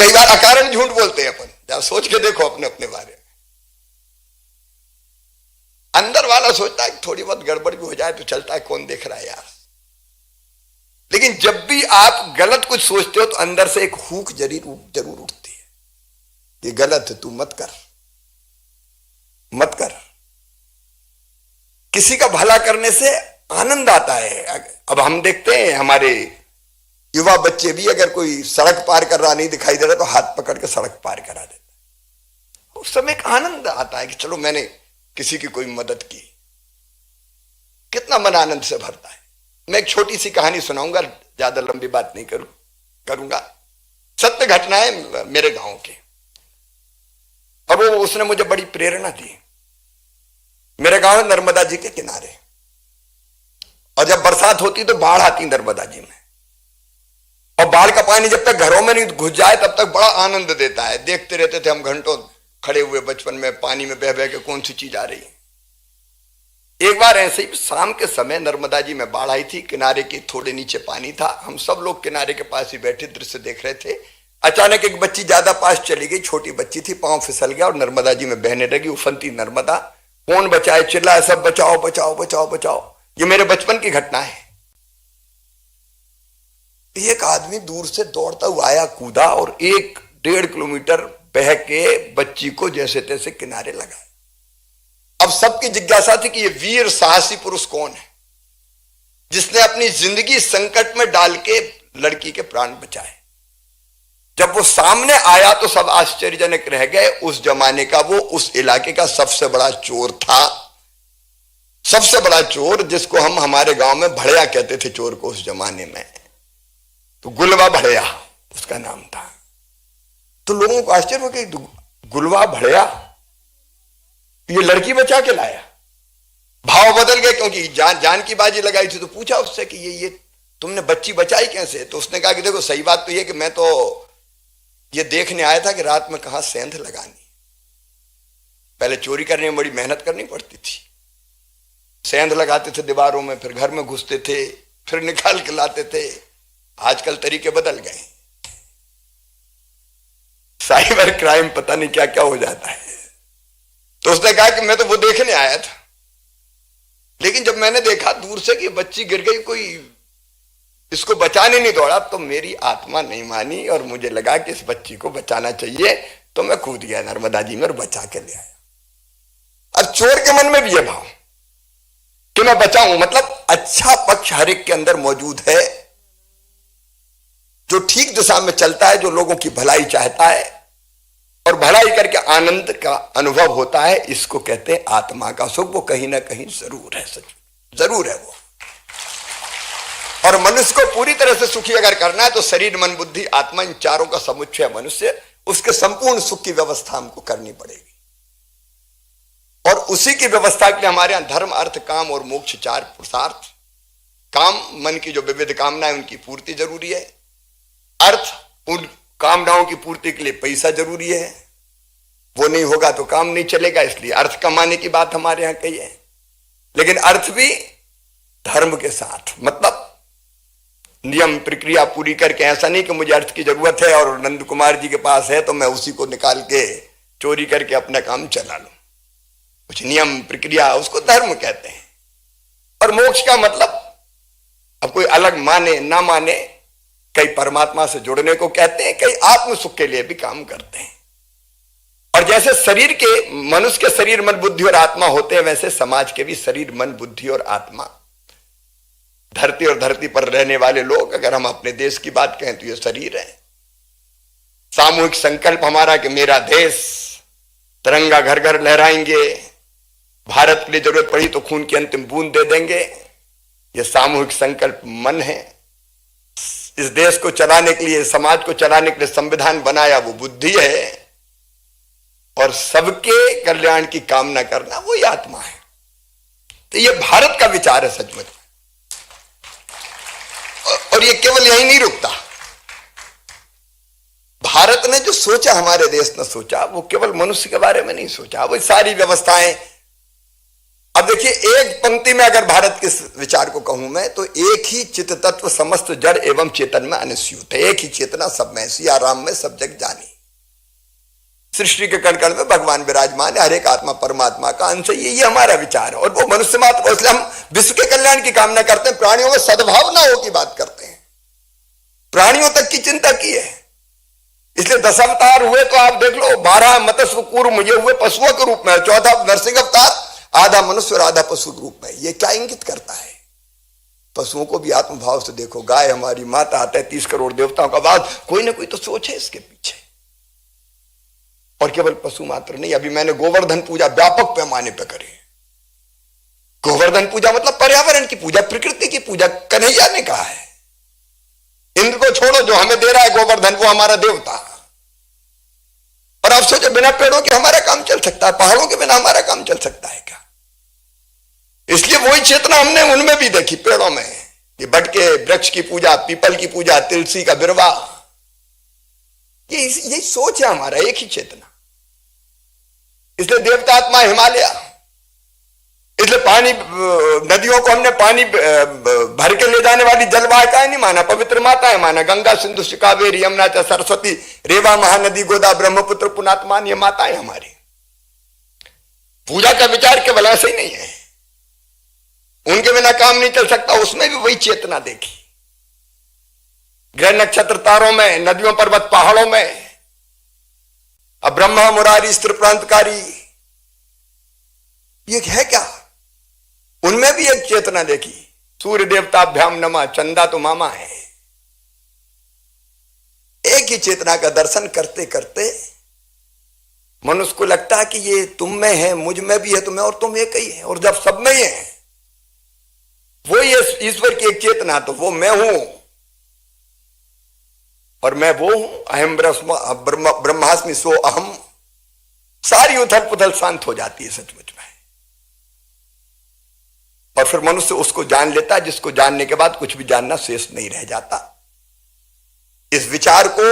कई बार अकारण झूठ बोलते हैं अपन, जरा सोच के देखो अपने अपने बारे में। अंदर वाला सोचता है थोड़ी बहुत गड़बड़ भी हो जाए तो चलता है, कौन देख रहा है यार। लेकिन जब भी आप गलत कुछ सोचते हो तो अंदर से एक हुक जरूर उठती है, ये गलत है, तू मत कर, मत कर। किसी का भला करने से आनंद आता है। अब हम देखते हैं हमारे युवा बच्चे भी अगर कोई सड़क पार कर रहा नहीं दिखाई दे रहा तो हाथ पकड़ के सड़क पार करा देता। उस समय एक आनंद आता है कि चलो मैंने किसी की कोई मदद की, कितना मन आनंद से भरता है। मैं एक छोटी सी कहानी सुनाऊंगा, ज्यादा लंबी बात नहीं करूंगा। सत्य घटना है मेरे गांव की, और वो उसने मुझे बड़ी प्रेरणा दी। मेरे गांव है नर्मदा जी के किनारे, और जब बरसात होती तो बाढ़ आती नर्मदा जी में, और बाढ़ का पानी जब तक घरों में नहीं घुस जाए तब तक बड़ा आनंद देता है। देखते रहते थे हम घंटों खड़े हुए बचपन में, पानी में बह बह के कौन सी चीज आ रही है। एक बार ऐसे ही शाम के समय नर्मदा जी में बाढ़ आई थी, किनारे के थोड़े नीचे पानी था, हम सब लोग किनारे के पास ही बैठे दृश्य देख रहे थे। अचानक एक बच्ची ज्यादा पास चली गई, छोटी बच्ची थी, पांव फिसल गया और नर्मदा जी में बहने लगी। उफनती नर्मदा, कौन बचाए, चिल्लाए सब, बचाओ बचाओ बचाओ बचाओ। ये मेरे बचपन की घटना है। एक आदमी दूर से दौड़ता हुआ आया, कूदा और 1-1.5 किलोमीटर बह के बच्ची को जैसे तैसे किनारे लगा। अब सबकी जिज्ञासा थी कि ये वीर साहसी पुरुष कौन है जिसने अपनी जिंदगी संकट में डाल के लड़की के प्राण बचाए। जब वो सामने आया तो सब आश्चर्यजनक रह गए। उस जमाने का वो उस इलाके का सबसे बड़ा चोर था, सबसे बड़ा चोर, जिसको हम हमारे गांव में भड़िया कहते थे चोर को उस जमाने में। तो गुलवा भड़िया उसका नाम था। तो लोगों को आश्चर्य हो गया, गुलवा भड़िया ये लड़की बचा के लाया। भाव बदल गए क्योंकि जान की बाजी लगाई थी। तो पूछा उससे कि ये तुमने बच्ची बचाई कैसे? तो उसने कहा कि देखो सही बात तो ये कि मैं तो ये देखने आया था कि रात में कहां सेंध लगानी। पहले चोरी करने में बड़ी मेहनत करनी पड़ती थी, सेंध लगाते थे दीवारों में, फिर घर में घुसते थे, फिर निकाल के लाते थे। आजकल तरीके बदल गए, साइबर क्राइम पता नहीं क्या क्या हो जाता है। तो उसने कहा कि मैं तो वो देखने आया था, लेकिन जब मैंने देखा दूर से कि बच्ची गिर गई, कोई इसको बचाने नहीं दौड़ा, तो मेरी आत्मा नहीं मानी और मुझे लगा कि इस बच्ची को बचाना चाहिए। तो मैं कूद गया नर्मदा जी में और बचा के ले आया। अब चोर के मन में भी यह भाव कि मैं बचाऊं, मतलब अच्छा पक्ष हर एक के अंदर मौजूद है, जो ठीक दिशा में चलता है, जो लोगों की भलाई चाहता है और भलाई करके आनंद का अनुभव होता है। इसको कहते हैं आत्मा का सुख। वो कहीं ना कहीं जरूर है, सच जरूर है वो। और मनुष्य को पूरी तरह से सुखी अगर करना है तो शरीर मन बुद्धि आत्मा, इन चारों का समुच्चय मनुष्य, उसके संपूर्ण सुख की व्यवस्था हमको करनी पड़ेगी। और उसी की व्यवस्था के लिए हमारे यहां धर्म अर्थ काम और मोक्ष 4 पुरुषार्थ। काम, मन की जो विविध कामनाएं उनकी पूर्ति जरूरी है। अर्थ, उन कामनाओं की पूर्ति के लिए पैसा जरूरी है, वो नहीं होगा तो काम नहीं चलेगा, इसलिए अर्थ कमाने की बात हमारे यहां कही है। लेकिन अर्थ भी धर्म के साथ, मतलब नियम प्रक्रिया पूरी करके। ऐसा नहीं कि मुझे अर्थ की जरूरत है और नंद कुमार जी के पास है तो मैं उसी को निकाल के चोरी करके अपना काम चला लूं। कुछ नियम प्रक्रिया, उसको धर्म कहते हैं। और मोक्ष का मतलब, अब कोई अलग माने ना माने, कई परमात्मा से जुड़ने को कहते हैं, कई आत्म सुख के लिए भी काम करते हैं। और जैसे शरीर के, मनुष्य के शरीर मन बुद्धि और आत्मा होते हैं, वैसे समाज के भी शरीर मन बुद्धि और आत्मा। धरती और धरती पर रहने वाले लोग, अगर हम अपने देश की बात कहें तो ये शरीर है। सामूहिक संकल्प हमारा कि मेरा देश, तिरंगा घर घर लहराएंगे, भारत के लिए जरूरत पड़ी तो खून की अंतिम बूंद दे देंगे, ये सामूहिक संकल्प मन है। इस देश को चलाने के लिए, समाज को चलाने के लिए संविधान बनाया, वो बुद्धि है। और सबके कल्याण की कामना करना, वो ही आत्मा है। तो ये भारत का विचार है सचमुच। और ये केवल यही नहीं रुकता। भारत ने जो सोचा, हमारे देश ने सोचा, वो केवल मनुष्य के बारे में नहीं सोचा, वो सारी व्यवस्थाएं। अब देखिए, एक पंक्ति में अगर भारत के विचार को कहूं मैं, तो एक ही चित्त तत्व समस्त जड़ एवं चेतन में अनुस्यूत है। एक ही चेतना सब में, सिया राम में सब जग जानी। सृष्टि के कण कण में भगवान विराजमान है, हर एक आत्मा परमात्मा का अंश है। ये हमारा विचार है, और वो मनुष्य मात्र, इसलिए हम विश्व के कल्याण की कामना करते हैं, प्राणियों में सद्भावनाओं की बात करते हैं, प्राणियों तक की चिंता की है। इसलिए 10 अवतार हुए तो आप देख लो, 12 मत्स्य कूर्म ये हुए पशुओं के रूप में, 14 नरसिंह अवतार आधा मनुष्य और आधा पशु के रूप में। ये क्या इंगित करता है? पशुओं को भी आत्मभाव से देखो, गाय हमारी माता, आता है 30 करोड़ देवताओं का बाद, कोई ना कोई तो सोच है इसके पीछे। और केवल पशु मात्र नहीं, अभी मैंने गोवर्धन पूजा व्यापक पैमाने पर करी। गोवर्धन पूजा मतलब पर्यावरण की पूजा, प्रकृति की पूजा। कन्हैया ने कहा है, इंद्र को छोड़ो, जो हमें दे रहा है गोवर्धन वो हमारा देवता। और आप सोचो, बिना पेड़ों के हमारा काम चल सकता है? पहाड़ों के बिना हमारा काम चल सकता है क्या? इसलिए वही चेतना हमने उनमें भी देखी, पेड़ों में। ये बट के वृक्ष की पूजा, पीपल की पूजा, तुलसी का बिरवा, यही सोच है हमारा, एक ही चेतना। इसलिए देवतात्मा हिमालय, इसलिए पानी, नदियों को हमने पानी भर के ले जाने वाली जलवाहिकाएं नहीं माना, पवित्र माताएं माना। गंगा, सिंधु, कावेरी, यमुना, सरस्वती, रेवा, महानदी, गोदा, ब्रह्मपुत्र, पुनातमान, ये माताएं हमारी। पूजा का विचार केवल ऐसे ही नहीं है, उनके बिना काम नहीं चल सकता। उसमें भी वही चेतना देखी, ग्रह नक्षत्र तारों में, नदियों पर्वत पहाड़ों में। अब ब्रह्मा मुरारी स्त्री प्रांतकारी, ये है क्या? उनमें भी एक चेतना देखी। सूर्य देवताभ्याम नमः, चंदा तो मामा है। एक ही चेतना का दर्शन करते करते मनुष्य को लगता है कि ये तुम में है, मुझ में भी है, तुम्हें और तुम एक ही है। और जब सब में ही है, वो ये ईश्वर की एक चेतना, तो वो मैं हूं और मैं वो हूं। अहम ब्रह्मास्मि सो अहम। सारी उथल पुथल शांत हो जाती है सचमुच में। और फिर मनुष्य उसको जान लेता है, जिसको जानने के बाद कुछ भी जानना शेष नहीं रह जाता। इस विचार को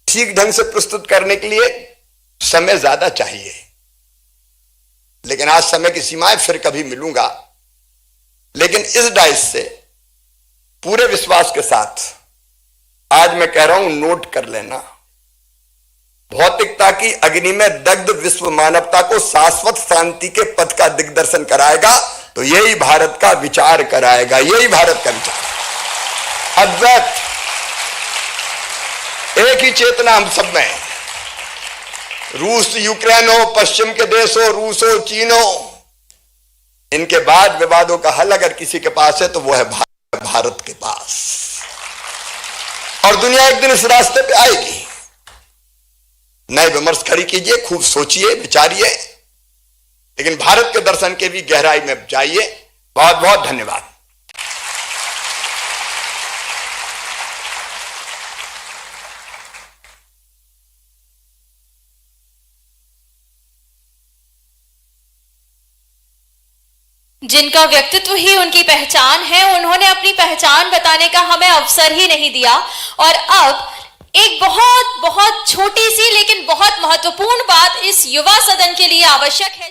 ठीक ढंग से प्रस्तुत करने के लिए समय ज्यादा चाहिए, लेकिन आज समय की सीमाएं, फिर कभी मिलूंगा। लेकिन इस डाइस से पूरे विश्वास के साथ आज मैं कह रहा हूं, नोट कर लेना। भौतिकता की अग्नि में दग्ध विश्व मानवता को शाश्वत शांति के पथ का दिग्दर्शन कराएगा, तो यही भारत का विचार कराएगा। यही भारत का विचार, अद्वैत, एक ही चेतना हम सब में। रूस यूक्रेन हो, पश्चिम के देश हो, रूस हो, चीन हो, इनके बाद विवादों का हल अगर किसी के पास है तो वो है भारत के पास। और दुनिया एक दिन इस रास्ते पे आएगी। नए विमर्श खड़ी कीजिए, खूब सोचिए, विचारिए, लेकिन भारत के दर्शन के भी गहराई में जाइए। बहुत बहुत धन्यवाद। जिनका व्यक्तित्व ही उनकी पहचान है, उन्होंने अपनी पहचान बताने का हमें अवसर ही नहीं दिया। और अब एक बहुत बहुत छोटी सी लेकिन बहुत महत्वपूर्ण बात इस युवा सदन के लिए आवश्यक है।